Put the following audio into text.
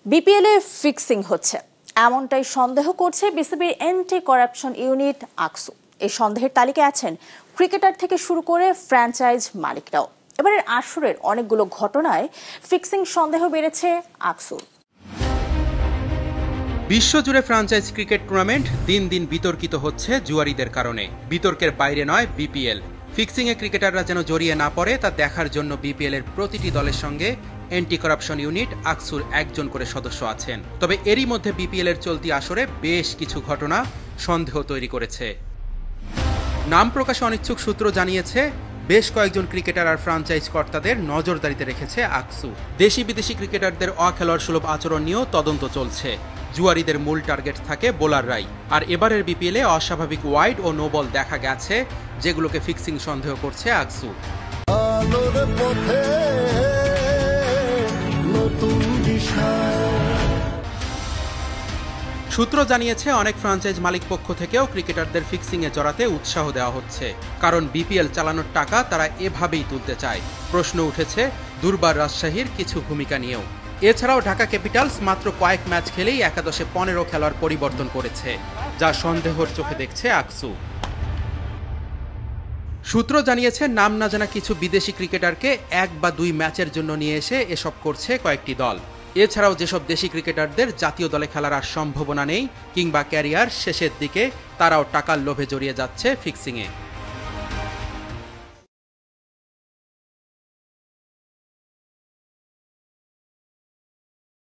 BPL এ fixing হচ্ছে এমনটাই সন্দেহ করছে বিসিবির অ্যান্টি করাপশন ইউনিট আকসু। এই সন্দেহের তালিকায় আছেন ক্রিকেটার থেকে শুরু করে ফ্র্যাঞ্চাইজ মালিকরাও। এবারের আসরের অনেকগুলো ঘটনায় ফিক্সিং সন্দেহ বেড়েছে আকসুর। বিশ্বজুড়ে ফ্র্যাঞ্চাইজ ক্রিকেট টুর্নামেন্ট দিন দিন বিতর্কিত হচ্ছে জুয়ারিদের কারণে। বিতর্কের বাইরে নয় বিপিএল। ফিক্সিংয়ে ক্রিকেটাররা যেন জড়িয়ে না পড়ে তা দেখার জন্য বিপিএল এর প্রতিটি দলের সঙ্গে অ্যান্টি করাপশন ইউনিট আকসুর একজন করে সদস্য আছেন। তবে এরই মধ্যে বিপিএল এর চলতি আসরে বেশ কিছু ঘটনা সন্দেহ তৈরি করেছে। নাম প্রকাশে অনিচ্ছুক সূত্র জানিয়েছে, বেশ কয়েকজন ক্রিকেটার আর ফ্র্যাঞ্চাইজ কর্তাদের নজরদারিতে রেখেছে আকসু। দেশি বিদেশি ক্রিকেটারদের অখেলোয়াড় সুলভ আচরণ নিয়েও তদন্ত চলছে। জুয়ারিদের মূল টার্গেট থাকে বোলাররাই। আর এবারের বিপিএলে অস্বাভাবিক ওয়াইড ও নো বল দেখা গেছে, যেগুলোকে ফিক্সিং সন্দেহ করছে আকসু। সূত্র জানিয়েছে, অনেক ফ্র্যাঞ্চাইজ মালিক পক্ষ থেকেও ক্রিকেটারদের ফিক্সিংয়ে জড়াতে উৎসাহ দেওয়া হচ্ছে, কারণ বিপিএল চালানোর টাকা তারা এভাবেই তুলতে চায়। প্রশ্ন উঠেছে দুর্বার রাজশাহীর কিছু ভূমিকা নিয়েও। এছাড়াও ঢাকা ক্যাপিটালস মাত্র কয়েক ম্যাচ খেলেই একাদশে 15 খেলোয়াড় পরিবর্তন করেছে, যা সন্দেহর চোখে দেখছে আকসু। সূত্র জানিয়েছে, নাম না জানা কিছু বিদেশি ক্রিকেটারকে 1 বা 2 ম্যাচের জন্য নিয়ে এসে এসব করছে কয়েকটি দল। এছাড়াও যেসব দেশি ক্রিকেটারদের জাতীয় দলে খেলার আর সম্ভাবনা নেই কিংবা ক্যারিয়ার শেষের দিকে, তারাও টাকার লোভে জড়িয়ে যাচ্ছে ফিক্সিংয়ে।